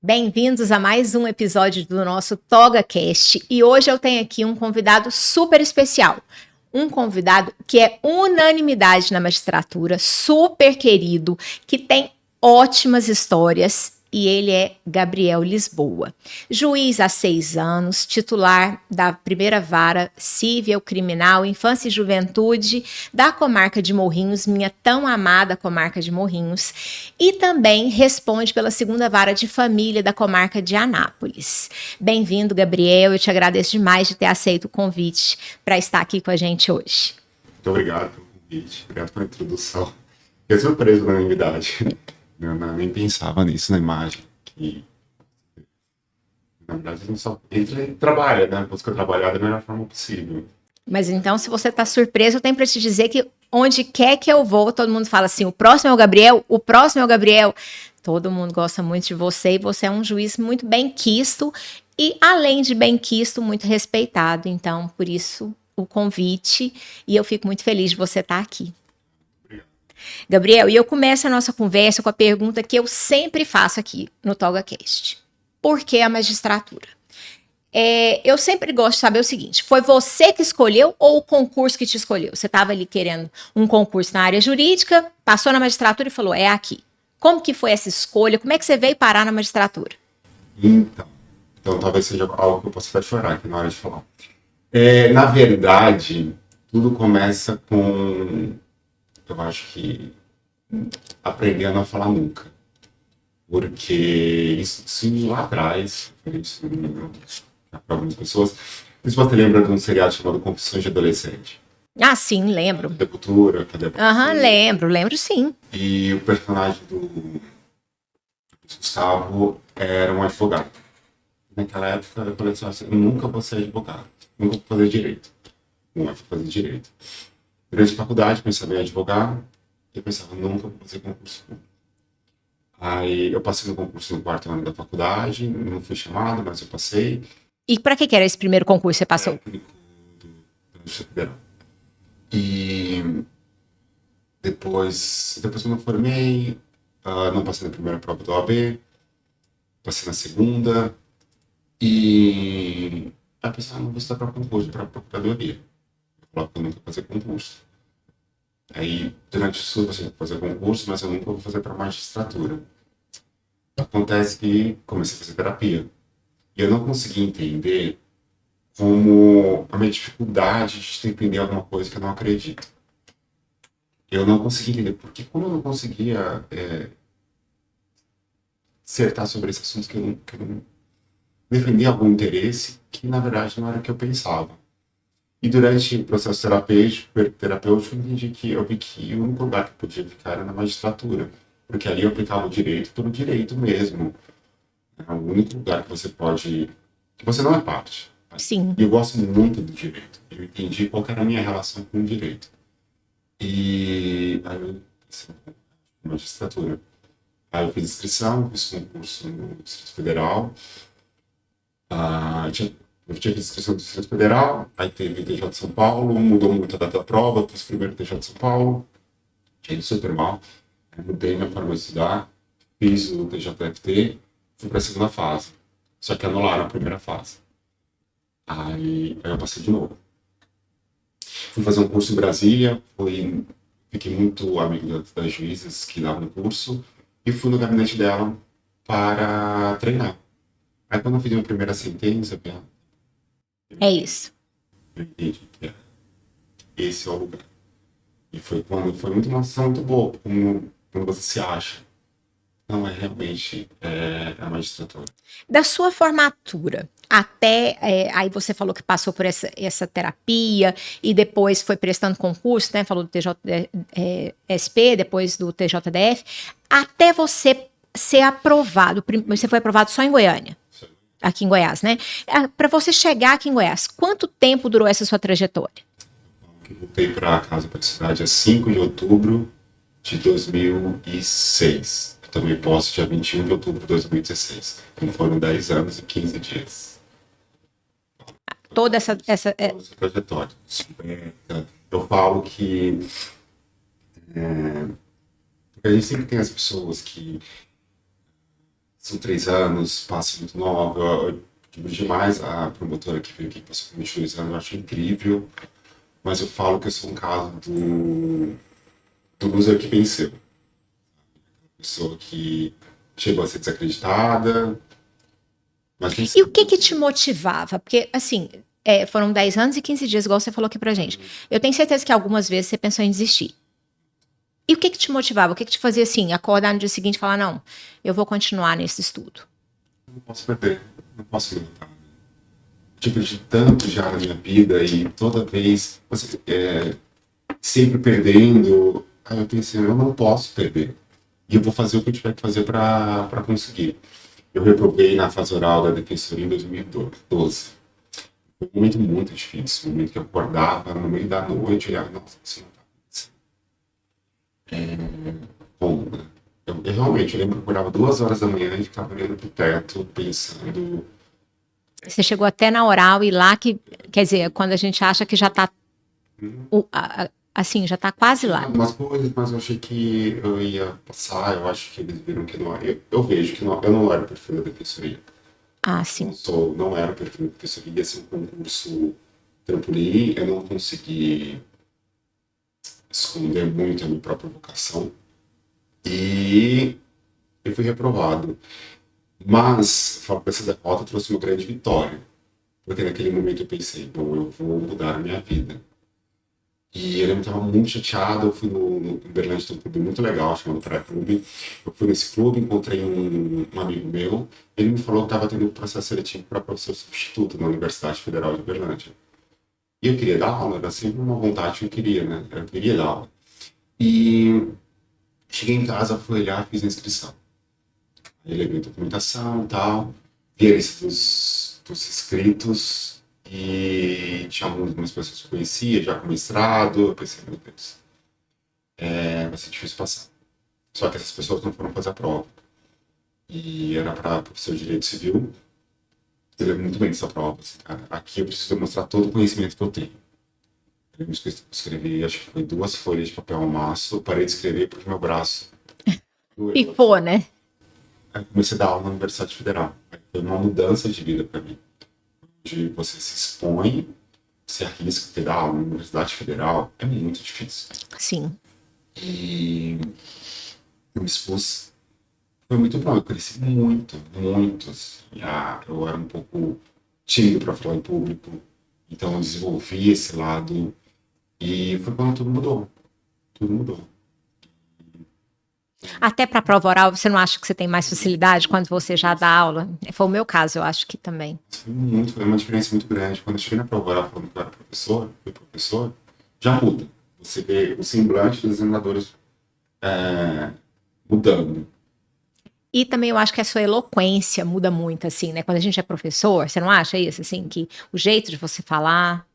Bem-vindos a mais um episódio do nosso TogaCast e hoje eu tenho aqui um convidado super especial. Um convidado que é unanimidade na magistratura, super querido, que tem ótimas histórias e ele é Gabriel Lisboa. Juiz há 6 anos, titular da primeira vara civil criminal, infância e juventude da comarca de Morrinhos, minha tão amada comarca de Morrinhos, e também responde pela segunda vara de família da comarca de Anápolis. Bem-vindo, Gabriel, eu te agradeço demais de ter aceito o convite para estar aqui com a gente hoje. Muito obrigado pelo convite, obrigado pela introdução. Eu surpreso na unanimidade. Eu nem pensava nisso na imagem. Que, na verdade, a gente só entra e trabalha, né? Busca trabalhar da melhor forma possível. Mas então, se você está surpreso, eu tenho para te dizer que onde quer que eu vou, todo mundo fala assim, o próximo é o Gabriel, o próximo é o Gabriel. Todo mundo gosta muito de você e você é um juiz muito bem quisto e, além de bem quisto, muito respeitado. Então, por isso, o convite e eu fico muito feliz de você estar aqui. Gabriel, e eu começo a nossa conversa com a pergunta que eu sempre faço aqui no TogaCast. Por que a magistratura? Eu sempre gosto de saber o seguinte, foi você que escolheu ou o concurso que te escolheu? Você estava ali querendo um concurso na área jurídica, passou na magistratura e falou, é aqui. Como que foi essa escolha? Como é que você veio parar na magistratura? Então talvez seja algo que eu possa até chorar aqui na hora de falar. Na verdade, tudo começa com... Eu acho que aprender a não falar nunca. Porque isso sim, lá atrás, isso para algumas pessoas. Não sei se você lembra de um seriado chamado Confissões de Adolescente. Ah, sim, lembro. Cadê a cultura? Cadê a cultura? Aham, lembro sim. E o personagem do Gustavo era um advogado. Naquela época eu falei assim, eu nunca vou ser advogado, nunca vou fazer direito. Não é fazer direito. Durante a faculdade, pensava em advogado, e eu pensava, nunca vou fazer concurso público. Aí eu passei no concurso no 4º ano da faculdade, não fui chamado, mas eu passei. E para que era esse primeiro concurso que você passou? Técnico da Justiça Federal. E depois quando eu formei, não passei na primeira prova da OAB, passei na segunda, e aí eu pensei, não vou estudar para concurso, para procuradoria. Eu falava que eu nunca vou fazer concurso. Aí, durante o estudo, você vai fazer concurso, mas eu nunca vou fazer para magistratura. Acontece que comecei a fazer terapia. E eu não consegui entender como a minha dificuldade de entender alguma coisa que eu não acredito. Eu não consegui entender, porque como eu não conseguia acertar sobre esse assunto que eu não defendia algum interesse, que na verdade não era o que eu pensava. E durante o processo terapêutico, eu entendi que eu vi que o único lugar que eu podia ficar era na magistratura, porque ali eu aplicava o direito pelo direito mesmo. É o único lugar que você pode... que você não é parte. Sim. E eu gosto muito do direito. Eu entendi qual era a minha relação com o direito. E aí eu fiz magistratura. Aí eu fiz inscrição, fiz concurso no Distrito Federal. Eu tinha feito inscrição do Distrito Federal, aí teve o TJ de São Paulo, mudou muito a data da prova, fiz primeiro o TJ de São Paulo, tinha ido super mal, mudei minha forma de estudar, fiz o TJFT, fui para a segunda fase, só que anularam a primeira fase. Aí eu passei de novo. Fui fazer um curso em Brasília, fiquei muito amigo das juízes que davam o curso, e fui no gabinete dela para treinar. Aí quando eu fiz a minha primeira sentença, É isso. eu entendi que esse é o lugar. E foi muito uma sensação muito boa, quando você se acha. Não é realmente a magistratura. Da sua formatura até, aí você falou que passou por essa terapia e depois foi prestando concurso, né? Falou do TJSP, depois do TJDF, até você ser aprovado. Você foi aprovado só em Goiânia? Sim. Aqui em Goiás, né? Para você chegar aqui em Goiás, quanto tempo durou essa sua trajetória? Eu voltei para casa, para a cidade, a 5 de outubro de 2006. Eu tomei posse dia 21 de outubro de 2016. Então foram 10 anos e 15 dias. Toda essa trajetória. Eu falo que porque a gente sempre tem as pessoas que são 3 anos, passa muito nova. Eu digo demais a promotora que veio aqui, que passou com 22 anos, eu acho incrível. Mas eu falo que eu sou um caso do loser que venceu. Pessoa que chegou a ser desacreditada, mas E venceu. o que que te motivava? Porque, assim, foram 10 anos e 15 dias, igual você falou aqui pra gente. Eu tenho certeza que algumas vezes você pensou em desistir. E o que que te motivava? O que que te fazia, assim, acordar no dia seguinte e falar, não, eu vou continuar nesse estudo? Não posso perder, não posso lutar. Tipo, de tanto já na minha vida e toda vez você sempre perdendo, aí eu pensei, eu não posso perder. E eu vou fazer o que eu tiver que fazer para conseguir. Eu reprovei na fase oral da defensoria em 2012. Foi um momento muito difícil, um momento que eu acordava no meio da noite e olhava, nossa, isso não tá bom, né? Eu realmente, eu lembro que eu acordava 2 horas da manhã e ficava olhando pro teto, pensando. Você chegou até na oral e lá que, quer dizer, quando a gente acha que já tá, assim, já tá quase Tinha lá. algumas coisas, mas eu achei que eu ia passar, eu acho que eles viram que não. Eu vejo que não, eu não era o perfil da defensoria. Ah, sim. Não era o perfil da defensoria, ia ser um concurso trampolim, eu não consegui esconder muito a minha própria vocação e eu fui reprovado. Mas, falo que essa derrota trouxe uma grande vitória, porque naquele momento eu pensei, bom, eu vou mudar a minha vida. E eu lembro que eu estava muito chateado, eu fui no Uberlândia, tem um clube muito legal, chamado Praia Clube. Eu fui nesse clube, encontrei um amigo meu, ele me falou que estava tendo um processo seletivo para professor substituto na Universidade Federal de Uberlândia. E eu queria dar aula, era sempre uma vontade que eu queria, né? Eu queria dar aula. E cheguei em casa, fui olhar, fiz a inscrição. Aí levei documentação e tal, vi a lista dos inscritos e tinha algumas pessoas que eu conhecia, já com mestrado, eu pensei, meu Deus, vai ser difícil passar. Só que essas pessoas não foram fazer a prova. E era para professor de Direito Civil. Eu lembro muito bem dessa prova. Assim, cara. Aqui eu preciso demonstrar todo o conhecimento que eu tenho. Eu lembro que eu escrevi, acho que foi 2 folhas de papel ao maço. Eu parei de escrever porque meu braço doeu. Pifou, né? Aí eu comecei a dar aula na Universidade Federal. Aí foi uma mudança de vida para mim. De você se expõe, se arrisca, ter aula na Universidade Federal é muito difícil. Sim. E eu me expus. Foi muito bom, eu cresci muito, muito. Assim. Eu era um pouco tímido para falar em público, então eu desenvolvi esse lado e foi quando tudo mudou. Tudo mudou. Até para prova oral, você não acha que você tem mais facilidade quando você já dá aula? Foi o meu caso, eu acho que também. Foi uma diferença muito grande. Quando eu cheguei na prova oral falando que eu era professor, fui professor, já muda. Você vê o semblante dos examinadores mudando. E também eu acho que a sua eloquência muda muito, assim, né? Quando a gente é professor, você não acha isso, assim? Que o jeito de você falar.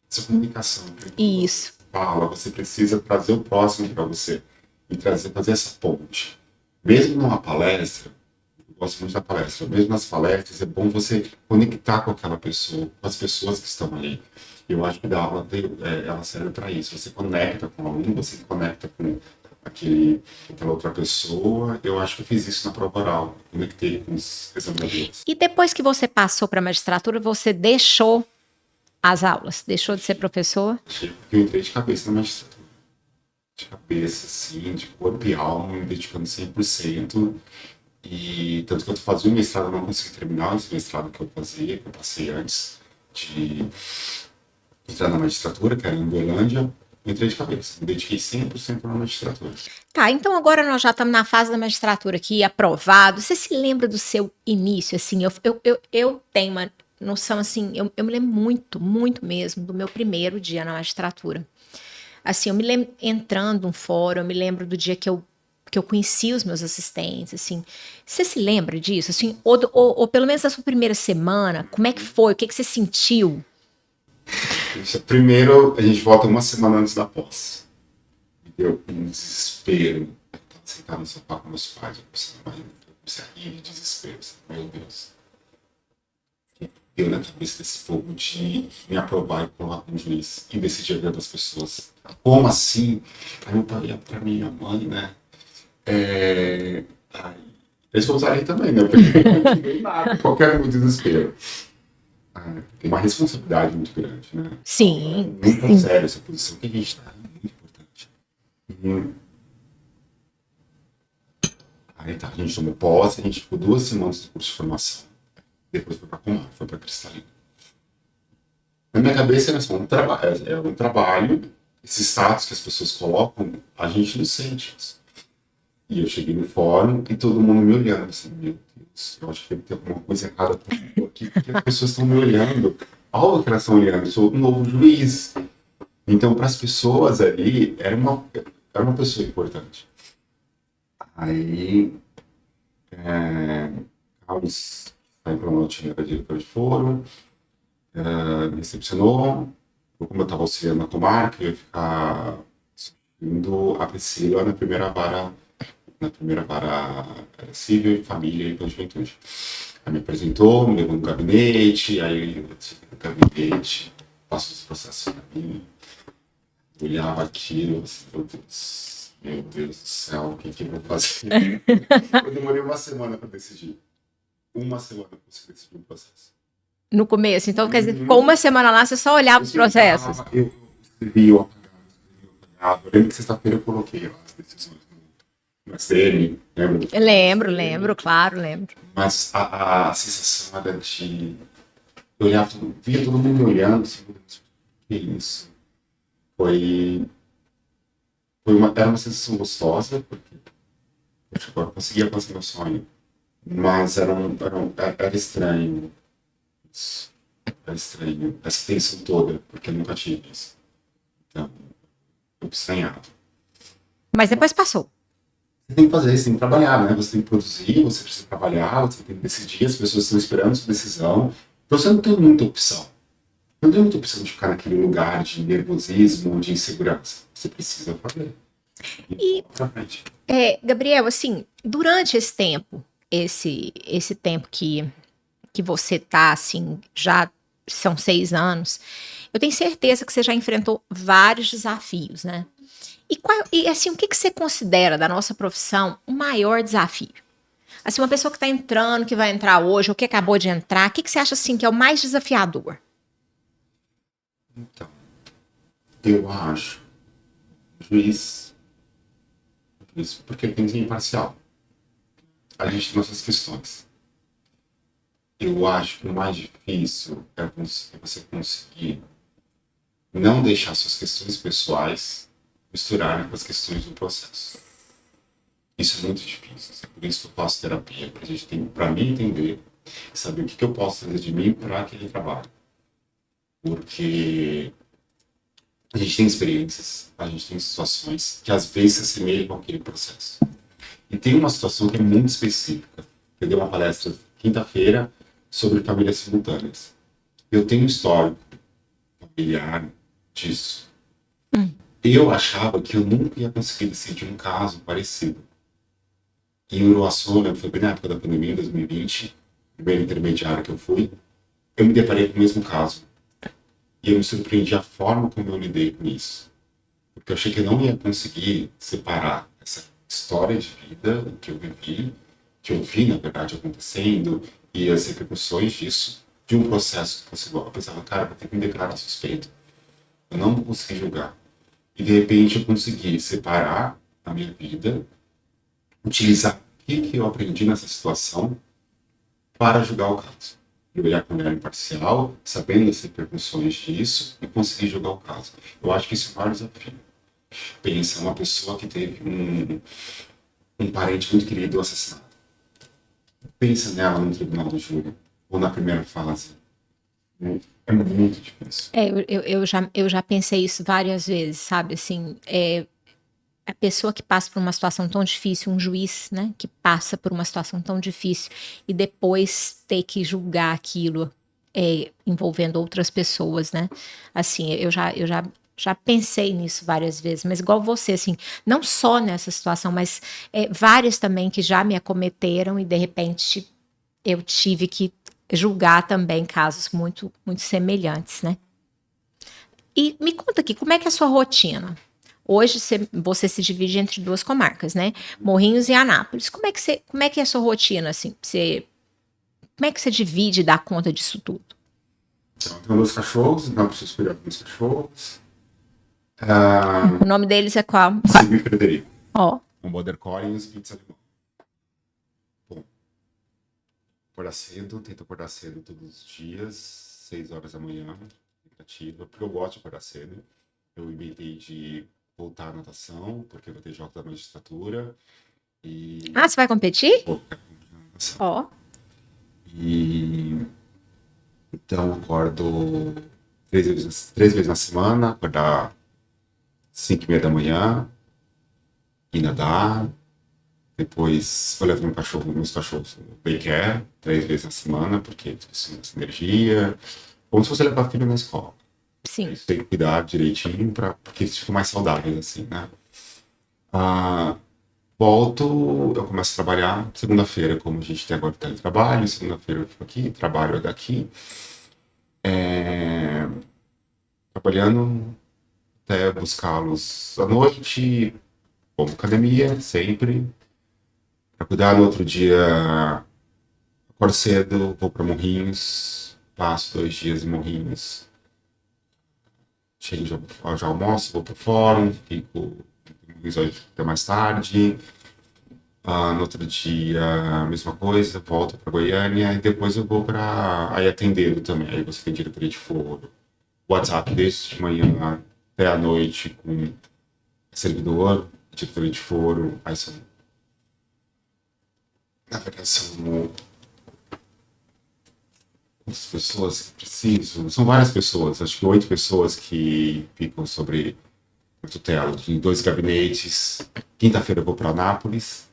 Essa comunicação. Isso. Você fala, você precisa trazer o próximo para você e fazer essa ponte. Mesmo numa palestra, eu gosto muito da palestra, mesmo nas palestras é bom você conectar com aquela pessoa, com as pessoas que estão ali. Eu acho que a aula ela serve para isso. Você conecta com o aluno, você conecta com aquela outra pessoa. Eu acho que eu fiz isso na prova oral, conectei com os examinadores. E depois que você passou para a magistratura, você deixou as aulas? Deixou de ser professor? Porque eu entrei de cabeça na magistratura. De cabeça, assim, de corpo e alma, me dedicando 100%. E tanto que eu fazia o mestrado, eu não consegui terminar esse mestrado que eu fazia, que eu passei antes de entrar na magistratura, que era em Uberlândia. Eu entrei de cabeça, me dediquei 100% na magistratura. Tá, então agora nós já estamos na fase da magistratura aqui, aprovado. Você se lembra do seu início, assim? Eu tenho uma noção, assim, eu me lembro muito, muito mesmo do meu primeiro dia na magistratura. Assim, eu me lembro entrando num fórum, eu me lembro do dia que eu conheci os meus assistentes, assim. Você se lembra disso, assim? Ou pelo menos da sua primeira semana, como é que foi? O que você sentiu? Primeiro, a gente volta uma semana antes da posse. Me deu um desespero. Eu estava sentado no sofá com meus pais, eu comecei a rir de desespero. Meu Deus. Deu na cabeça desse povo de me aprovar e colocar um juiz e decidir a vida das pessoas. Como assim? Aí meu pai ia pra minha mãe, né? Eles começaram a rir também, né? Porque eu não tive nada, qualquer um desespero. Tem uma responsabilidade muito grande, né? Sim, Muito sim. sério essa posição que a gente está, é muito importante. E aí tá, a gente tomou posse, a gente ficou 2 semanas de curso de formação. Depois foi para Comar, foi para Cristalina. Na minha cabeça era só um trabalho, esse status que as pessoas colocam, a gente não sente isso. E eu cheguei no fórum e todo mundo me olhando, assim, meu Deus, eu acho que deve ter alguma coisa errada comigo aqui, porque as pessoas estão me olhando. Olha que elas estão olhando, eu sou um novo juiz. Então, para as pessoas ali, era uma pessoa importante. Aí, Carlos, aí para uma tinha era diretor de fórum, me recepcionou. Como eu estava auxiliando na comarca, eu ia ficar indo a Priscila na primeira vara civil, família e juventude. Aí me apresentou, me levou no gabinete, aí eu disse, no gabinete, passou os processos para mim, olhava aquilo, assim, meu Deus do céu, o que eu vou fazer? Eu demorei uma semana para decidir. Uma semana para conseguir decidir um processo. No começo. Então, quer dizer, ficou uma semana lá, você só olhava os processos. Eu escrevi, eu apagava. Eu lembro que sexta-feira eu coloquei lá as decisões no STM, lembra? Lembro, claro, lembro. Mas a sensação era de... Eu olhava, via todo mundo me olhando, assim, que isso? Era uma sensação gostosa, porque poxa, agora eu conseguia alcançar meu sonho. Mas era estranho. Era estranho. Essa tensão toda, porque eu nunca tive isso. Então, eu estranhava. Mas depois passou. Você tem que fazer, você tem que trabalhar, né? Você tem que produzir, você precisa trabalhar, você tem que decidir, as pessoas estão esperando sua decisão. Então você não tem muita opção. Não tem muita opção de ficar naquele lugar de nervosismo, de insegurança. Você precisa fazer. E, Gabriel, assim, durante esse tempo, esse tempo que você tá, assim, já são 6 anos, eu tenho certeza que você já enfrentou vários desafios, né? E assim, o que você considera da nossa profissão o maior desafio? Assim, uma pessoa que está entrando, que vai entrar hoje, ou que acabou de entrar, o que você acha, assim, que é o mais desafiador? Então, eu acho, juiz, porque tem que ser imparcial. A gente tem nossas questões. Eu acho que o mais difícil é você conseguir não deixar suas questões pessoais misturarem com as questões do processo. Isso é muito difícil. Por isso que eu faço terapia, para mim entender e saber o que eu posso fazer de mim para aquele trabalho. Porque a gente tem experiências, a gente tem situações que às vezes se assemelham com aquele processo. E tem uma situação que é muito específica. Eu dei uma palestra quinta-feira sobre famílias simultâneas. Eu tenho um histórico familiar disso. Eu achava que eu nunca ia conseguir decidir um caso parecido. Em Uruaçu, foi bem na época da pandemia, 2020, primeiro intermediário que eu fui, eu me deparei com o mesmo caso. E eu me surpreendi a forma como eu lidei com isso. Porque eu achei que eu não ia conseguir separar essa história de vida, o que eu vivi, que eu vi, na verdade, acontecendo, e as repercussões disso, de um processo que fosse igual. Eu pensava, cara, vou ter que me declarar suspeito. Eu não vou conseguir julgar. E, de repente, eu consegui separar a minha vida, utilizar o que eu aprendi nessa situação para julgar o caso. E olhar com olhar imparcial, sabendo as repercussões disso, e conseguir julgar o caso. Eu acho que isso é o maior desafio. Pensa uma pessoa que teve um parente muito querido assassinado. Pensa nela no tribunal do júri, ou na primeira fase. É muito difícil. Eu já pensei isso várias vezes, sabe? Assim, a pessoa que passa por uma situação tão difícil, um juiz, né, que passa por uma situação tão difícil e depois ter que julgar aquilo envolvendo outras pessoas, né? Assim, eu já pensei nisso várias vezes, mas igual você, assim, não só nessa situação, mas várias também que já me acometeram e de repente eu tive que julgar também casos muito, muito semelhantes, né? E me conta aqui, como é que é a sua rotina? Hoje você se divide entre duas comarcas, né? Morrinhos e Anápolis. Como é que é a sua rotina, assim? Como é que você divide e dá conta disso tudo? Então, eu tenho 2 cachorros, então eu preciso cuidar dos meus cachorros. Ah, O nome deles é qual? Silvio e Frederico. Ó, Um Border Collie e um Spitz alemão. Bom, acordar cedo, tento acordar cedo todos os dias, 6 horas da manhã, tentativa, porque eu gosto de acordar cedo. Eu inventei de voltar à natação, porque eu vou ter jogos da magistratura. E. você vai competir? Pô, quero continuar na natação. Ó, E. Então, eu acordo 3 vezes na semana, acordar 5:30 da manhã, ir nadar. Depois eu levo meus cachorros no daycare 3 vezes na semana, porque eles precisam dessa energia. Como se fosse levar filho na escola. sim. Isso tem que cuidar direitinho, porque eles ficam mais saudáveis, assim, né? Ah, volto, eu começo a trabalhar. Segunda-feira, como a gente tem agora o teletrabalho, segunda-feira eu fico aqui, trabalho daqui. Trabalhando até buscá-los à noite, vou pra academia, sempre. Para cuidar no outro dia, acordo cedo, vou para Morrinhos, passo 2 dias em Morrinhos. Chego, já almoço, vou pro fórum, fico em Morrinhos até mais tarde. No outro dia, a mesma coisa, volto para Goiânia e depois eu vou para aí atendendo também. Aí você tem diretoria de foro, WhatsApp desde de manhã até a noite com servidor, diretoria de foro. Aí são, na verdade, são as pessoas que precisam, são várias pessoas, acho que 8 pessoas que ficam sobre a tutela de 2 gabinetes. Quinta-feira eu vou para Anápolis,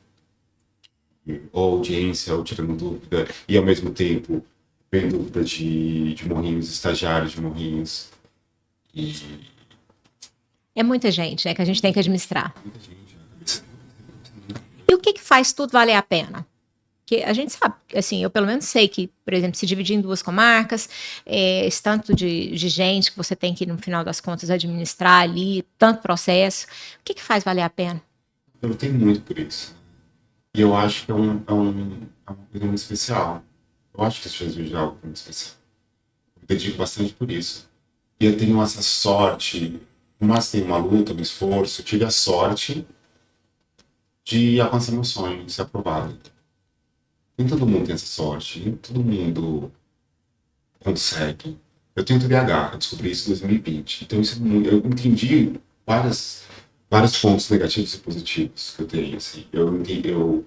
ou audiência, ou tirando dúvida, e ao mesmo tempo vendo dúvida de Morrinhos, estagiários de Morrinhos. E É muita gente, né, que a gente tem que administrar. muita gente, E o que que faz tudo valer a pena? Porque a gente sabe, assim, eu pelo menos sei que, por exemplo, se dividir em duas comarcas, esse tanto de gente que você tem que, no final das contas, administrar ali, tanto processo, o que que faz valer a pena? eu lutei muito por isso. E eu acho que é uma coisa muito especial. Eu acho que isso fez de algo muito especial. Eu me dedico bastante por isso. E eu tenho essa sorte, mas tem uma luta, um esforço, eu tive a sorte de alcançar meu sonho, de ser aprovado. Nem todo mundo tem essa sorte, nem todo mundo consegue. Eu tenho TDAH, eu descobri isso em 2020. Então isso eu entendi vários pontos negativos e positivos que eu tenho. Assim. Eu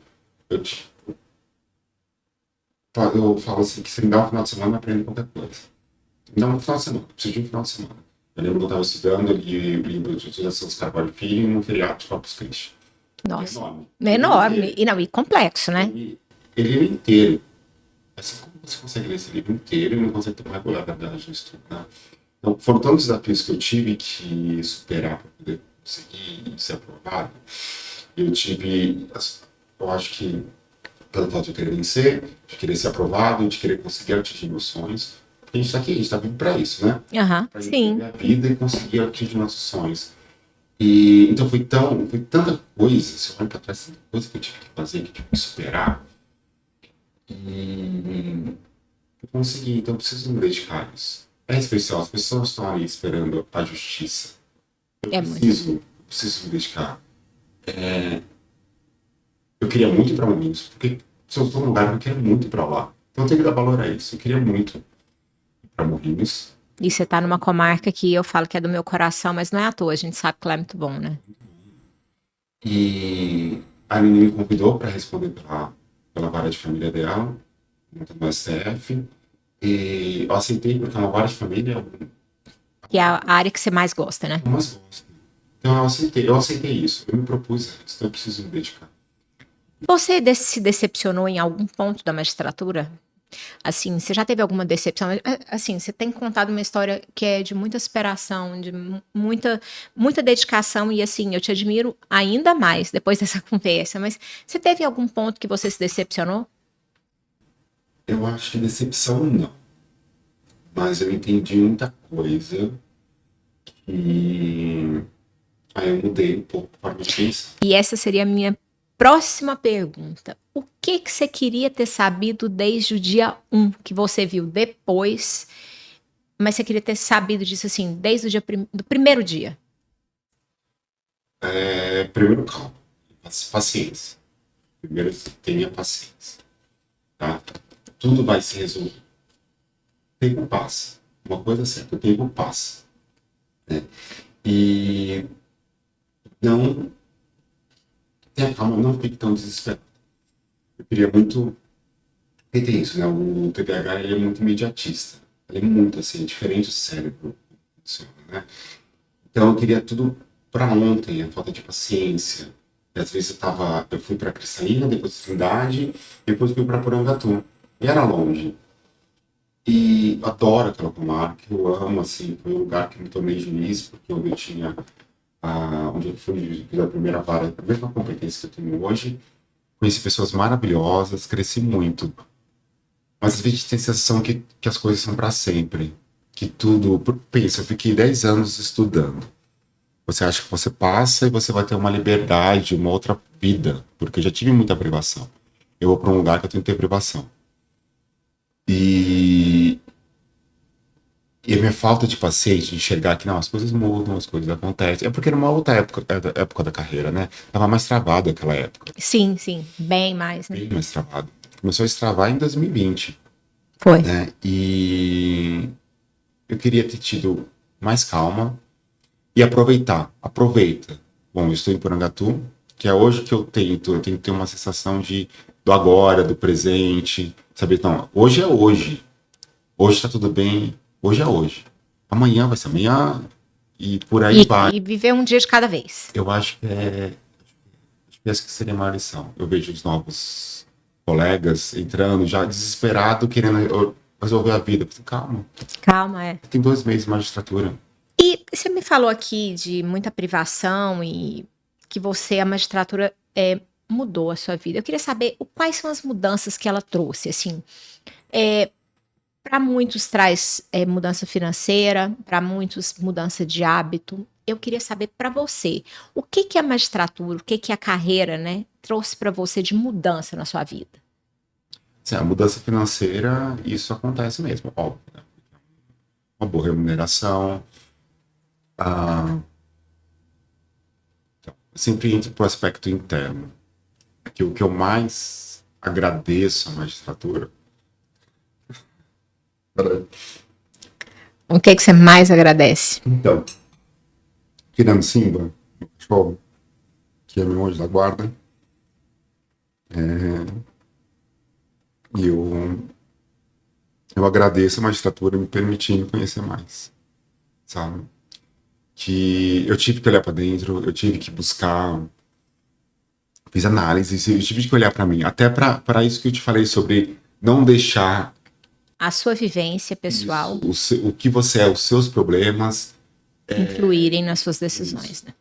falo assim, que se me dá um final de semana, eu aprendo qualquer coisa. Me dá um final de semana, eu preciso de um final de semana. Eu lembro que eu estava estudando, eu li o livro de Utilização dos Carvalho Filho no feriado de Corpus Christi. Nossa, É enorme. é enorme. E complexo, né? Ele é inteiro. Assim, como você consegue ler esse livro inteiro e não consegue ter uma regularidade no estudo, né? Então, foram tantos desafios que eu tive que superar para poder conseguir ser aprovado. Eu acho que, pelo fato de eu querer vencer, de querer ser aprovado, de querer conseguir atingir meus sonhos, porque a gente está aqui, a gente está vindo para isso, né? Aham, Para sim. viver a vida e conseguir atingir nossos sonhos. E então foi tanta coisa, se eu olho para trás, tanta coisa que eu tive que fazer, que eu tive que superar. E eu consegui, então eu preciso me dedicar a isso. É especial, as pessoas estão ali esperando a justiça. É muito. Preciso me dedicar. Eu queria muito ir para Morrinhos, porque se eu estou num lugar, eu quero muito ir para lá. Então eu tenho que dar valor a isso. Eu queria muito ir para Morrinhos. E você tá numa comarca que eu falo que é do meu coração, mas não é à toa, a gente sabe que lá é muito bom, né? E a menina me convidou para responder pela vara de família dela, no STF. E eu aceitei porque é uma vara de família, Que é a área que você mais gosta, né? eu mais gosto. Então eu aceitei isso. Eu me propus a isso, então eu preciso me dedicar. Você se decepcionou em algum ponto da magistratura? Assim, você já teve alguma decepção? Assim, você tem contado uma história que é de muita superação, de muita dedicação, e assim, eu te admiro ainda mais depois dessa conversa, mas você teve algum ponto que você se decepcionou? Eu acho que decepção não. Mas eu entendi muita coisa que Aí eu mudei um pouco a forma de pensar. E essa seria a minha próxima pergunta. O que que você queria ter sabido desde o dia 1 que você viu depois, mas você queria ter sabido disso assim, desde o dia do primeiro dia? Primeiro, calma. Paciência. Primeiro, tenha paciência. Tá? Tudo vai se resolver. O tempo passa. Uma coisa é certa, o tempo passa. Né? E não tenha calma, não fique tão desesperado. Eu queria muito. E tem isso, né? O TDAH ele é muito imediatista. Ele é muito assim, diferente do cérebro. Né? Então eu queria tudo para ontem, a falta de paciência. E às vezes eu fui para Cristalina, depois Trindade, depois fui para Porangatu. E era longe. E adoro aquela comarca, eu amo, assim, foi o lugar que me tornei juiz, porque eu tinha, onde eu fui, fiz a primeira vara, a mesma competência que eu tenho hoje. Conheci pessoas maravilhosas, cresci muito. Mas às vezes tem a sensação que as coisas são para sempre. Que tudo. Pensa, eu fiquei 10 anos estudando. Você acha que você passa e você vai ter uma liberdade, uma outra vida. Porque eu já tive muita privação. Eu vou para um lugar que eu tenho que ter privação. E a minha falta de paciência, de enxergar que não, as coisas mudam, as coisas acontecem. É porque era uma outra época da carreira, né? Tava mais travado aquela época. Sim, sim, bem mais, né? Bem mais travado. Começou a extravar em 2020. Foi. Né? E eu queria ter tido mais calma e aproveitar. Aproveita. Bom, eu estou em Porangatu, que é hoje que eu tenho que ter uma sensação do agora, do presente, saber, não, hoje é hoje. Hoje está tudo bem, hoje é hoje. Amanhã vai ser amanhã e por aí vai. E viver um dia de cada vez. Eu acho que essa que seria uma lição. Eu vejo os novos colegas entrando já desesperado, querendo resolver a vida. Calma. Calma, é. Tem 2 meses de magistratura. E você me falou aqui de muita privação e que a magistratura, mudou a sua vida. Eu queria saber quais são as mudanças que ela trouxe, assim. Para muitos traz mudança financeira, para muitos mudança de hábito. Eu queria saber para você, o que que a magistratura, o que que a carreira, né, trouxe para você de mudança na sua vida? Sim, a mudança financeira, isso acontece mesmo, óbvio. Né? Uma boa remuneração. Então, sempre entra para o aspecto interno. Que o que eu mais agradeço à magistratura. O que que você mais agradece? Então, tirando Simba, meu cachorro, que é meu anjo da guarda, eu agradeço a magistratura me permitir me conhecer mais, sabe? Que eu tive que olhar para dentro, eu tive que buscar, fiz análises, eu tive que olhar para mim, até para isso que eu te falei sobre não deixar A sua vivência pessoal o que você é, os seus problemas influírem nas suas decisões, né?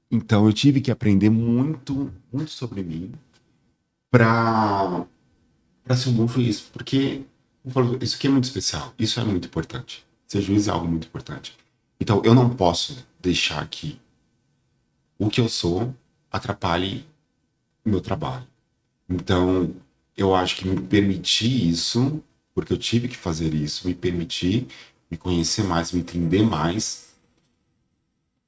Então eu tive que aprender muito, muito sobre mim para ser um bom juiz, porque eu falo, isso aqui é muito especial, isso é muito importante. Ser juiz é algo muito importante. Então eu não posso deixar que o que eu sou atrapalhe o meu trabalho. Então eu acho que me permitir isso, porque eu tive que fazer isso, me permitir me conhecer mais, me entender mais,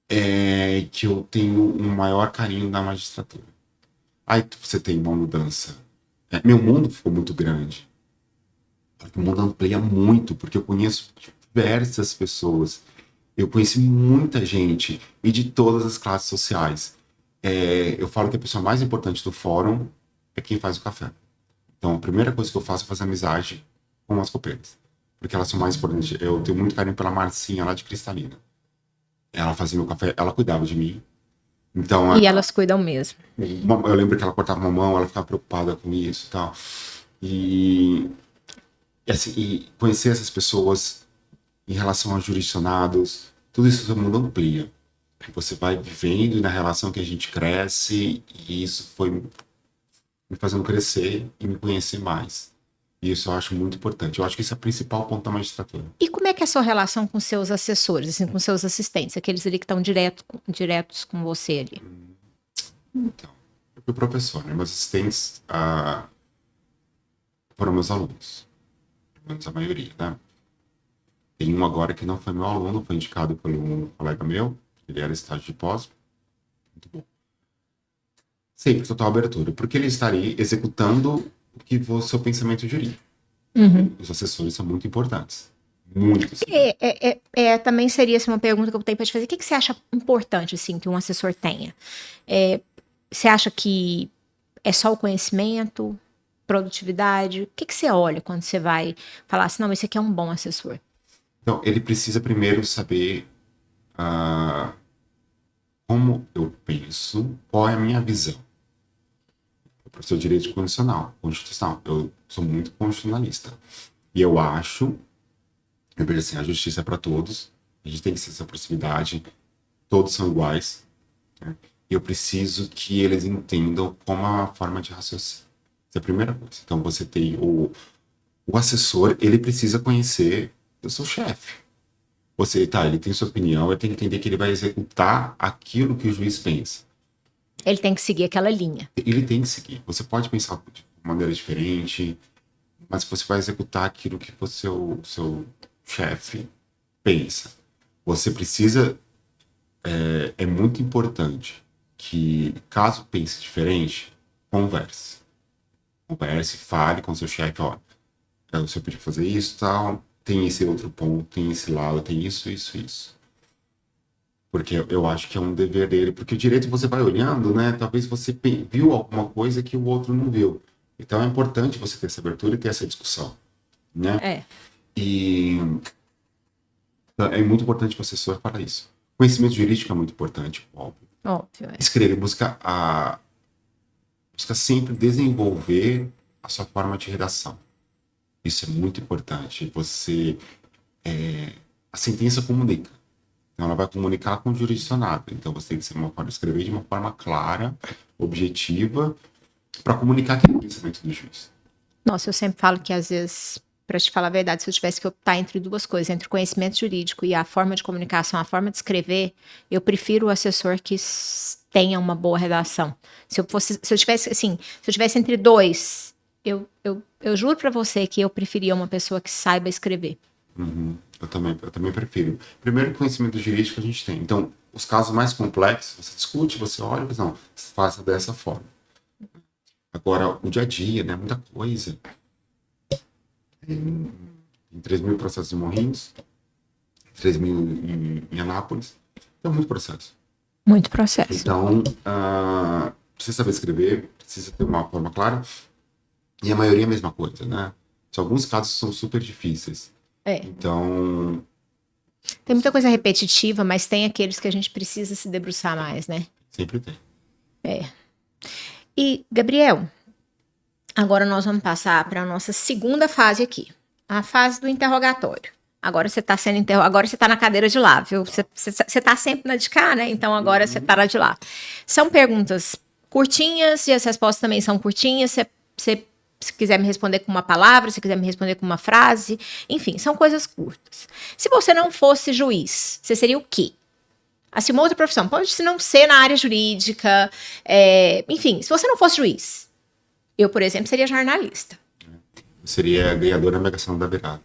é que eu tenho um maior carinho da magistratura. Aí você tem uma mudança. Meu mundo ficou muito grande. O mundo amplia muito, porque eu conheço diversas pessoas. Eu conheci muita gente, e de todas as classes sociais. Eu falo que a pessoa mais importante do fórum é quem faz o café. Então, a primeira coisa que eu faço é fazer amizade com as copeiras. Porque elas são mais importantes. Eu tenho muito carinho pela Marcinha, lá de Cristalina. Ela fazia meu café, ela cuidava de mim. Então, E elas cuidam mesmo. eu lembro que ela cortava uma mão, ela ficava preocupada com isso e tal. E conhecer essas pessoas em relação aos jurisdicionados, tudo isso o mundo amplia. Você vai vivendo e na relação que a gente cresce, e isso foi me fazendo crescer e me conhecer mais. E isso eu acho muito importante. Eu acho que esse é o principal ponto da magistratura. E como é que é a sua relação com seus assessores, assim, com seus assistentes, aqueles ali que estão diretos com você ali? Então, eu fui professor, né? Meus assistentes foram meus alunos. Pelo menos a maioria, né? Tem um agora que não foi meu aluno, foi indicado por um colega meu. Ele era estágio de pós. Muito bom. Sempre total abertura, porque ele estaria executando o que o seu pensamento jurídico. Os assessores são muito importantes. Muito. Assim. Também seria assim, uma pergunta que eu tenho para te fazer. O que você acha importante, assim, que um assessor tenha? Você acha que é só o conhecimento, produtividade? O que você olha quando você vai falar assim, não, esse aqui é um bom assessor? Então, ele precisa primeiro saber como eu penso, qual é a minha visão. Para o seu direito constitucional. Eu sou muito constitucionalista. E eu vejo assim, a justiça é para todos, a gente tem que ter essa proximidade, todos são iguais, né? E eu preciso que eles entendam como a forma de raciocínio. Essa é a primeira coisa. Então, você tem o assessor, ele precisa conhecer o seu chefe. Ele tem sua opinião, ele tem que entender que ele vai executar aquilo que o juiz pensa. Ele tem que seguir aquela linha. Ele tem que seguir. Você pode pensar de maneira diferente, mas você vai executar aquilo que o seu chefe pensa. Você precisa... É muito importante que, caso pense diferente, converse. Converse, fale com seu chefe, ó, o senhor podia fazer isso, tal, tem esse outro ponto, tem esse lado, tem isso. Porque eu acho que é um dever dele. Porque o direito você vai olhando, né? Talvez você viu alguma coisa que o outro não viu. Então é importante você ter essa abertura e ter essa discussão, né? E é muito importante o assessor para isso. Conhecimento jurídico é muito importante, óbvio. Escrever, busca sempre desenvolver a sua forma de redação. Isso é muito importante. A sentença comunica. Então, ela vai comunicar com o jurisdicionado. Então, você tem que escrever de uma forma clara, objetiva, para comunicar aquele pensamento do juiz. Nossa, eu sempre falo que, às vezes, para te falar a verdade, se eu tivesse que optar entre duas coisas, entre o conhecimento jurídico e a forma de comunicação, a forma de escrever, eu prefiro o assessor que tenha uma boa redação. Se eu tivesse entre dois, eu juro para você que eu preferia uma pessoa que saiba escrever. Uhum. Eu também prefiro. Primeiro, conhecimento jurídico a gente tem. Então, os casos mais complexos, você discute, você olha, mas não, faça dessa forma. Agora, o dia a dia, né? Muita coisa. Tem 3.000 processos em Morrinhos, 3.000 em Anápolis. Tem muito processo. Muito processo. Então, precisa saber escrever, precisa ter uma forma clara. E a maioria é a mesma coisa, né? Alguns casos são super difíceis. Então... Tem muita coisa repetitiva, mas tem aqueles que a gente precisa se debruçar mais, né? Sempre tem. E, Gabriel, agora nós vamos passar para a nossa segunda fase aqui. A fase do interrogatório. Agora você está sendo agora você está na cadeira de lá, viu? Você está sempre na de cá, né? Então agora você está na de lá. São perguntas curtinhas e as respostas também são curtinhas. Se quiser me responder com uma palavra, se quiser me responder com uma frase, enfim, são coisas curtas. Se você não fosse juiz, você seria o quê? Assim, uma outra profissão. Pode não ser na área jurídica, enfim, se você não fosse juiz, eu, por exemplo, seria jornalista. Eu seria a ganhadora da Mega Sena da virada.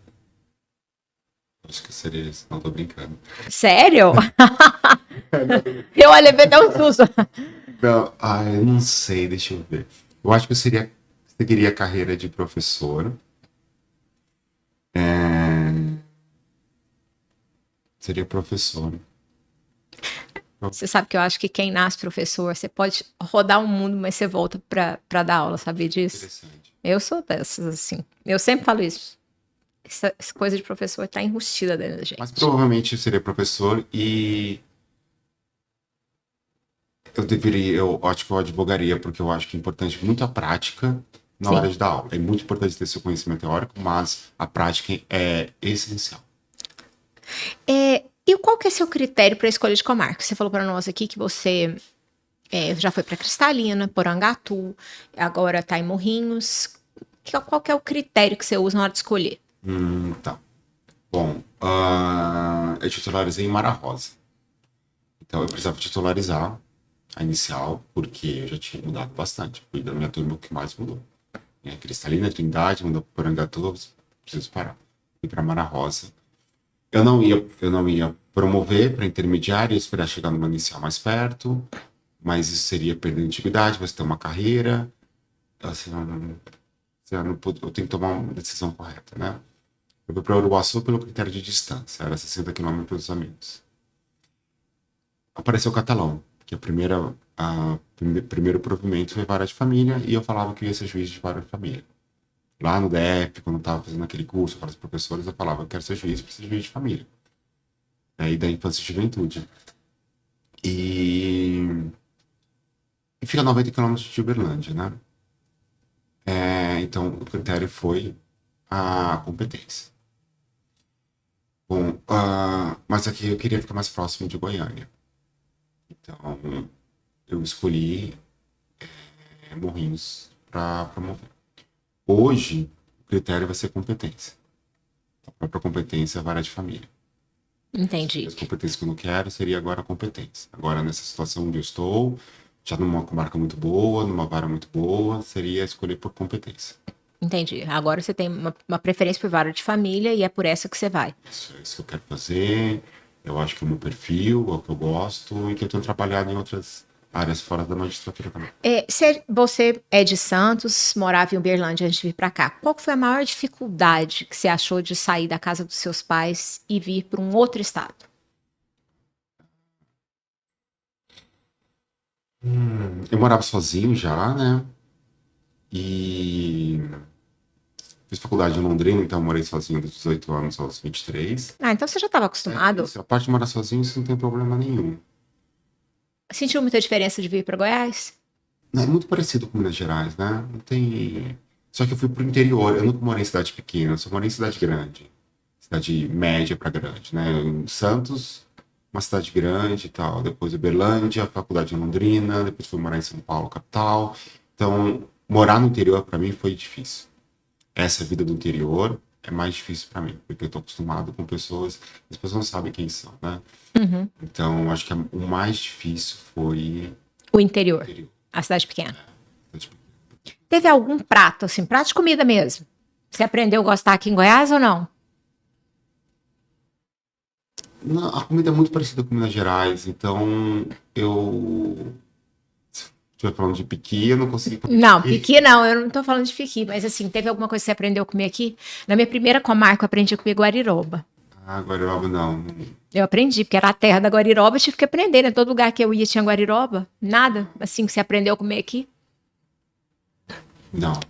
Acho que seria isso, não tô brincando. Sério? Eu levei até um susto. Não, eu não sei, deixa eu ver. Eu acho que eu seguiria a carreira de professor. Seria professor. Você sabe que eu acho que quem nasce professor, você pode rodar o mundo, mas você volta pra dar aula, sabia disso? Interessante. Eu sou dessas, assim. Eu sempre falo isso. Essa coisa de professor tá enrustida dentro da gente. Mas provavelmente eu seria professor e... eu acho que eu advogaria, porque eu acho que é importante muito a prática na hora de dar aula. É muito importante ter seu conhecimento teórico, mas a prática é essencial. E qual que é seu critério para a escolha de comarca? Você falou para nós aqui que você já foi para Cristalina, Porangatu, agora está em Morrinhos. Qual que é o critério que você usa na hora de escolher? Tá. Bom, eu titularizei em Mara Rosa. Então eu precisava titularizar a inicial, porque eu já tinha mudado bastante. Fui da minha turma o que mais mudou. Cristalina, Trindade, mudou para Porangatuba, preciso parar. Fui para Mara Rosa. Eu não ia promover para intermediário, ia esperar chegar numa inicial mais perto, mas isso seria perder antiguidade, você ter uma carreira. Assim, eu tenho que tomar uma decisão correta, né? Eu fui para Uruguaçu pelo critério de distância, era 60 quilômetros dos amigos. Apareceu o Catalão, que primeiro provimento foi vara de família, e eu falava que eu ia ser juiz de vara de família. Lá no DF, quando eu estava fazendo aquele curso para os professores, eu falava, eu quero ser juiz para ser juiz de família. Aí da infância e juventude. E fica a 90 quilômetros de Uberlândia, né? Então, o critério foi a competência. Bom, mas aqui eu queria ficar mais próximo de Goiânia. Então, eu escolhi Morrinhos para promover. Hoje, o critério vai ser competência. A própria competência é a vara de família. Entendi. As competências que eu não quero seria agora a competência. Agora, nessa situação onde eu estou, já numa comarca muito boa, numa vara muito boa, seria escolher por competência. Entendi. Agora você tem uma preferência por vara de família e é por essa que você vai. Isso é isso que eu quero fazer. Eu acho que é o meu perfil, é o que eu gosto e que eu tenho trabalhado em outras áreas fora da magistratura também. Você é de Santos, morava em Uberlândia antes de vir para cá. Qual que foi a maior dificuldade que você achou de sair da casa dos seus pais e vir para um outro estado? Eu morava sozinho já, né? E fiz faculdade em Londrina, então eu morei sozinho dos 18 anos aos 23. Ah, então você já estava acostumado? A parte de morar sozinho, isso não tem problema nenhum. Sentiu muita diferença de vir para Goiás? É muito parecido com Minas Gerais, né? Não tem. Só que eu fui pro interior, eu nunca morei em cidade pequena, eu só morei em cidade grande. Cidade média para grande, né? Em Santos, uma cidade grande e tal. Depois Uberlândia, faculdade em Londrina, depois fui morar em São Paulo, capital. Então, morar no interior para mim foi difícil. Essa vida do interior é mais difícil para mim, porque eu tô acostumado com pessoas, as pessoas não sabem quem são, né? Uhum. Então, acho que o mais difícil foi O interior, o interior. a cidade pequena. Cidade pequena. Teve algum prato, assim, prato de comida mesmo? Você aprendeu a gostar aqui em Goiás ou não? Não, a comida é muito parecida com Minas Gerais, então eu. Se estiver falando de piqui, eu não consegui comer Não, piqui. piqui não, eu não tô falando de piqui, mas assim, teve alguma coisa que você aprendeu a comer aqui? Na minha primeira comarca, eu aprendi a comer guariroba. Ah, guariroba não. Eu aprendi, porque era a terra da guariroba, eu tive que aprender, né? Todo lugar que eu ia tinha guariroba. Nada, assim, que você aprendeu a comer aqui. Não,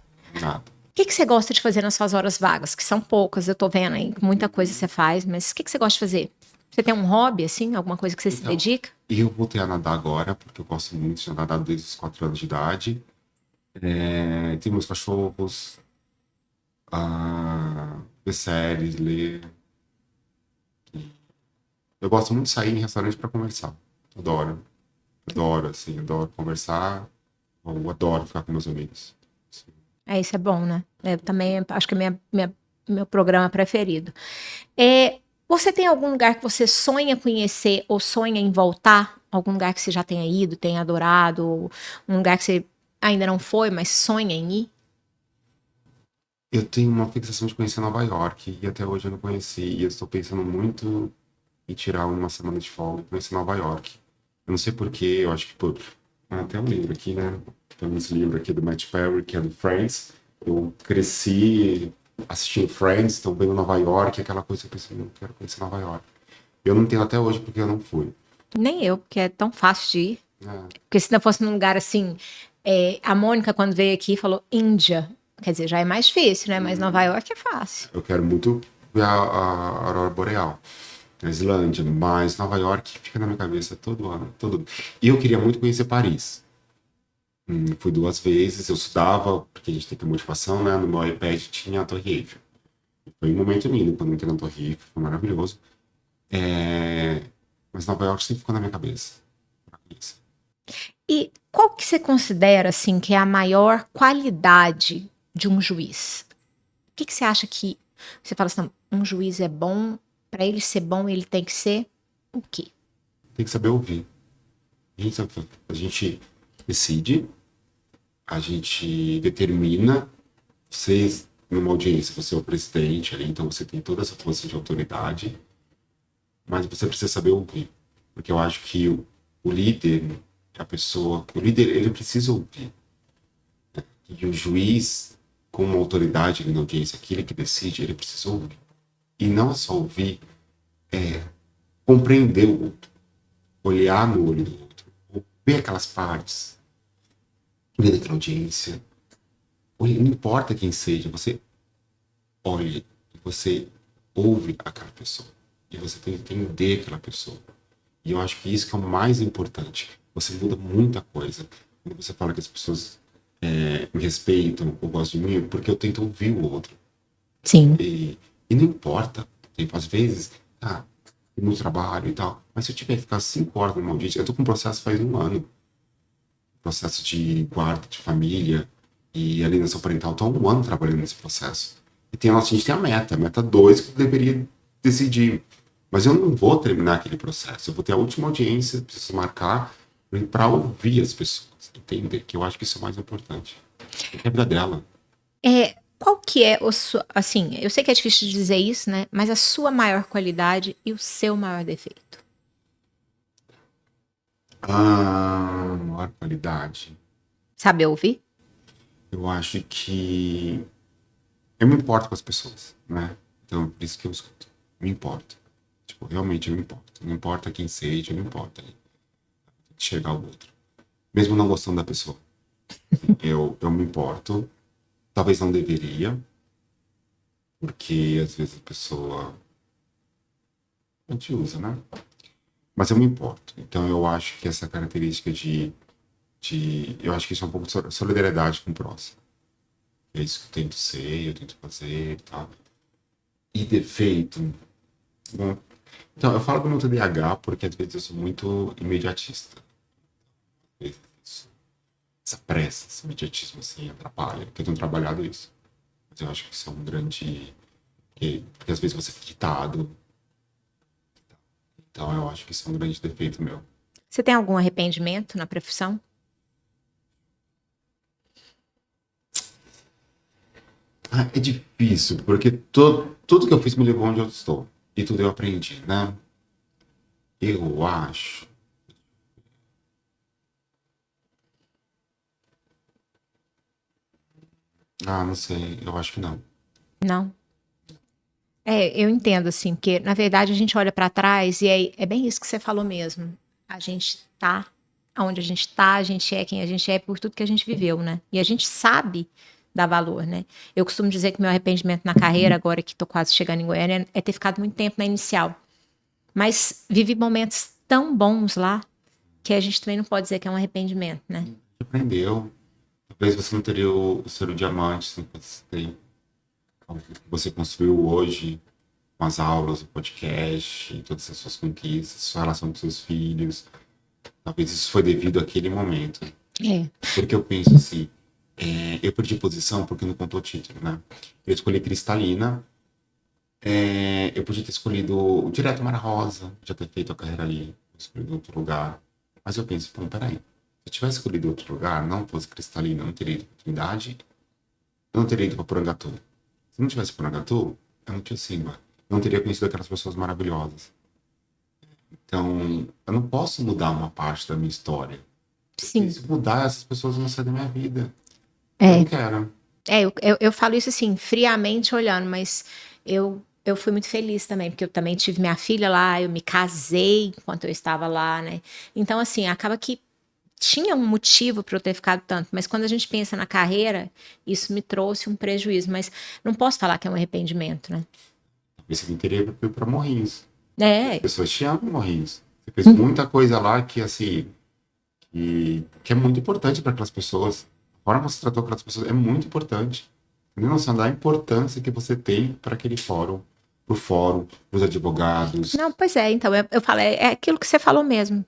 nada. O que você gosta de fazer nas suas horas vagas? Que são poucas, eu tô vendo aí, muita coisa você faz, mas o que você gosta de fazer? Você tem um hobby, assim, alguma coisa que você se Então, dedica? E eu voltei a nadar agora, porque eu gosto muito de nadar desde os 4 anos de idade. Tem meus cachorros, ver séries, ler. Eu gosto muito de sair em restaurante para conversar. Adoro. Adoro, assim, adoro conversar. Eu adoro ficar com meus amigos. Assim. Isso é bom, né? Eu também acho que é meu programa preferido. Você tem algum lugar que você sonha conhecer ou sonha em voltar? Algum lugar que você já tenha ido, tenha adorado? Ou um lugar que você ainda não foi, mas sonha em ir? Eu tenho uma fixação de conhecer Nova York e até hoje eu não conheci. E eu estou pensando muito em tirar uma semana de folga e conhecer Nova York. Eu não sei porquê, eu acho que por. Tem um livro aqui, né? Tem esse livro aqui do Matt Perry, que é do Friends. Eu cresci assistindo Friends, então vendo Nova York, aquela coisa que eu pensei, eu quero conhecer Nova York. Eu não tenho até hoje porque eu não fui. Nem eu, porque é tão fácil de ir. É. Porque se não fosse num lugar assim. A Mônica, quando veio aqui, falou Índia. Quer dizer, já é mais difícil, né? Mas Nova York é fácil. Eu quero muito ver a Aurora Boreal, na Islândia, mas Nova York fica na minha cabeça todo ano. E eu queria muito conhecer Paris. Fui 2 vezes, eu estudava, porque a gente tem que ter motivação, né? No meu iPad tinha a Torre Eiffel. Foi um momento lindo quando eu entrei na Torre Eiffel, foi maravilhoso. Mas Nova York sempre ficou na minha cabeça. E qual que você considera, assim, que é a maior qualidade de um juiz? O que você acha que você fala assim, um juiz é bom, para ele ser bom, ele tem que ser o quê? Tem que saber ouvir. A gente decide, a gente determina, vocês, numa audiência, você é o presidente ali, então você tem toda essa força de autoridade, mas você precisa saber ouvir. Porque eu acho que o líder, o líder, ele precisa ouvir. E o juiz, como autoridade ali na audiência, aquele que decide, ele precisa ouvir. E não só ouvir, compreender o outro, olhar no olho do outro, ver aquelas partes, ver aquela audiência. Não importa quem seja, você olha, você ouve aquela pessoa. E você tem que entender aquela pessoa. E eu acho que isso que é o mais importante. Você muda muita coisa. Quando você fala que as pessoas me respeitam ou gostam de mim, porque eu tento ouvir o outro. Sim. E não importa. Às vezes, no trabalho e tal. Mas se eu tiver que ficar 5 horas numa audiência, eu tô com um processo faz 1 ano. Processo de guarda de família e alienação parental. Estou há 1 ano trabalhando nesse processo. E a gente tem a meta 2 que eu deveria decidir. Mas eu não vou terminar aquele processo. Eu vou ter a última audiência, preciso marcar para ouvir as pessoas. Entender que eu acho que isso é o mais importante. É a vida dela. Qual que é assim, eu sei que é difícil de dizer isso, né? Mas a sua maior qualidade e o seu maior defeito? Maior qualidade. Saber ouvir? Eu acho que eu me importo com as pessoas, né? Então, por isso que eu escuto. Me importo. Tipo, realmente eu me importo. Não importa quem seja, não importa. Tem que chegar ao outro. Mesmo não gostando da pessoa. Eu me importo. Talvez não deveria. Porque às vezes a pessoa não te usa, né? Mas eu me importo. Então eu acho que essa característica eu acho que isso é um pouco de solidariedade com o próximo. É isso que eu tento ser, eu tento fazer e tal. E defeito. Bom, então, eu falo do meu TDAH porque às vezes eu sou muito imediatista. Essa pressa, esse imediatismo assim, atrapalha. Porque eu tenho trabalhado isso. Mas eu acho que isso é um grande... Porque às vezes você fica irritado. Então eu acho que isso é um grande defeito meu. Você tem algum arrependimento na profissão? É difícil, porque tudo que eu fiz me levou onde eu estou. E tudo eu aprendi, né? Eu acho. Não sei. Eu acho que não. Não. Eu entendo, assim, porque na verdade a gente olha para trás e é bem isso que você falou mesmo. A gente tá onde a gente tá, a gente é quem a gente é por tudo que a gente viveu, né? E a gente sabe dar valor, né? Eu costumo dizer que meu arrependimento na carreira, agora que tô quase chegando em Goiânia, é ter ficado muito tempo na inicial. Mas vivi momentos tão bons lá que a gente também não pode dizer que é um arrependimento, né? Aprendeu. Talvez você não teria o ser o diamante, se não fosse ter o que você construiu hoje, com as aulas, o podcast, todas as suas conquistas, sua relação com seus filhos. Talvez isso foi devido àquele momento. Porque eu penso assim, eu perdi posição porque não contou o título, né? Eu escolhi Cristalina. Eu podia ter escolhido o Direto Mara Rosa, já ter feito a carreira ali, escolhido outro lugar. Mas eu penso, peraí, se eu tivesse escolhido outro lugar, não fosse Cristalina, eu não teria ido para oportunidade, eu não teria ido para Porangatu. Se não tivesse Porangatu, eu não tinha Sigma. Eu não teria conhecido aquelas pessoas maravilhosas. Então, eu não posso mudar uma parte da minha história. Sim. Se mudar, essas pessoas vão sair da minha vida. Eu não quero. Eu falo isso assim, friamente olhando, mas eu fui muito feliz também, porque eu também tive minha filha lá, eu me casei enquanto eu estava lá, né? Então, assim, acaba que tinha um motivo para eu ter ficado tanto, mas quando a gente pensa na carreira, isso me trouxe um prejuízo, mas não posso falar que é um arrependimento, né? Você não teria ido para Morrinhos. As É, pessoas te amam, Morrinhos. Você fez muita coisa lá que, assim, que é muito importante para aquelas pessoas. A forma que você tratou aquelas pessoas é muito importante. Entendeu? Noção da importância que você tem para aquele fórum, pro fórum, pros advogados. não, pois é, então, eu falo, é aquilo que você falou mesmo.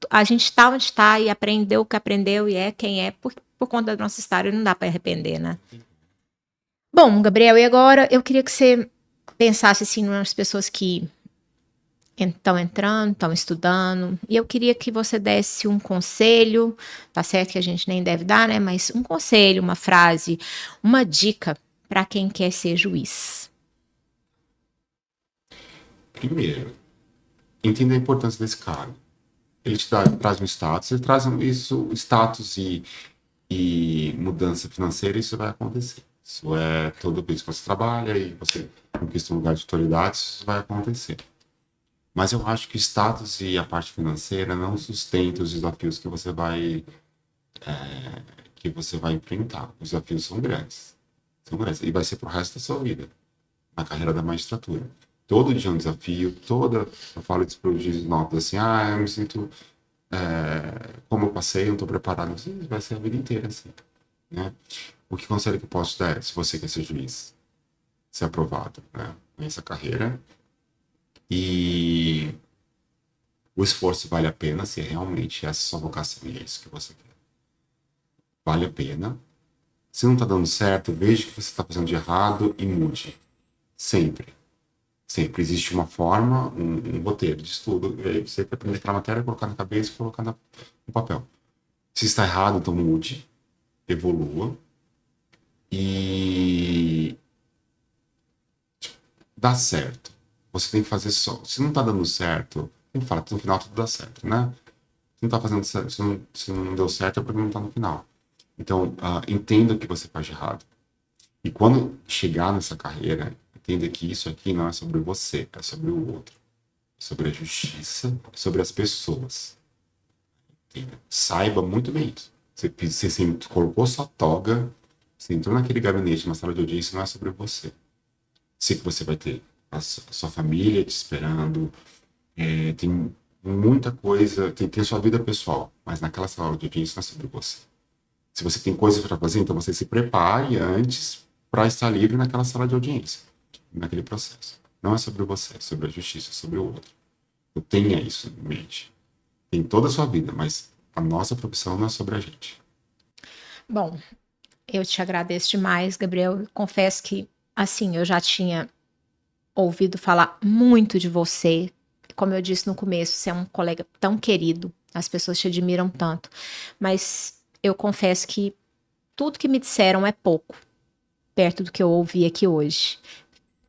A gente tá onde está e aprendeu o que aprendeu e é quem é por conta da nossa história, não dá para arrepender, né? Bom, Gabriel, e agora eu queria que você pensasse assim nas pessoas que estão entrando, estão estudando, e eu queria que você desse um conselho, tá certo que a gente nem deve dar, né? Mas um conselho, uma frase, uma dica para quem quer ser juiz. Primeiro, entenda a importância desse cargo. Ele traz um status, ele traz isso, status e mudança financeira, isso vai acontecer. Isso é toda vez que você trabalha e você conquista um lugar de autoridade, isso vai acontecer. Mas eu acho que o status e a parte financeira não sustentam os desafios que você vai enfrentar. Os desafios são grandes. São grandes. E vai ser pro resto da sua vida, na carreira da magistratura. Todo dia é um desafio, eu falo isso para os juízes novos, assim, eu me sinto, como eu passei, eu não estou preparado. Sim, vai ser a vida inteira, assim, né? O que conselho que eu posso dar é, se você quer ser juiz, ser aprovado, né, nessa carreira, e o esforço vale a pena, se realmente essa é a sua vocação e é isso que você quer. Vale a pena. Se não está dando certo, veja o que você está fazendo de errado e mude. Sempre. Sempre existe uma forma, um roteiro de estudo, e aí você tem que aprender aquela matéria, colocar na cabeça e colocar no papel. Se está errado, então mude, evolua e dá certo. Você tem que fazer só. Se não está dando certo, tem que falar que no final tudo dá certo, né? Se não está fazendo certo, se não deu certo, é porque não está no final. Então, entenda o que você faz de errado. E quando chegar nessa carreira, entenda que isso aqui não é sobre você, é sobre o outro. Sobre a justiça, sobre as pessoas. Entenda? Saiba muito bem isso. Você colocou sua toga, você entrou naquele gabinete, na sala de audiência, não é sobre você. Sei que você vai ter a sua família te esperando, tem muita coisa, tem a sua vida pessoal, mas naquela sala de audiência não é sobre você. Se você tem coisas para fazer, então você se prepare antes para estar livre naquela sala de audiência, naquele processo. Não é sobre você, é sobre a justiça, é sobre o outro. Então, tenha isso em mente. Tem toda a sua vida, mas a nossa profissão não é sobre a gente. Bom, eu te agradeço demais, Gabriel. Eu confesso que, assim, eu já tinha ouvido falar muito de você. Como eu disse no começo, você é um colega tão querido, as pessoas te admiram tanto. Mas eu confesso que tudo que me disseram é pouco, perto do que eu ouvi aqui hoje.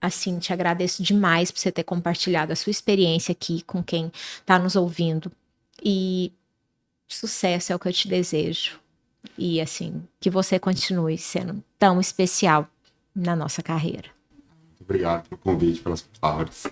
Assim, te agradeço demais por você ter compartilhado a sua experiência aqui com quem está nos ouvindo. E sucesso é o que eu te desejo. E assim, que você continue sendo tão especial na nossa carreira. Muito obrigado pelo convite, pelas palavras.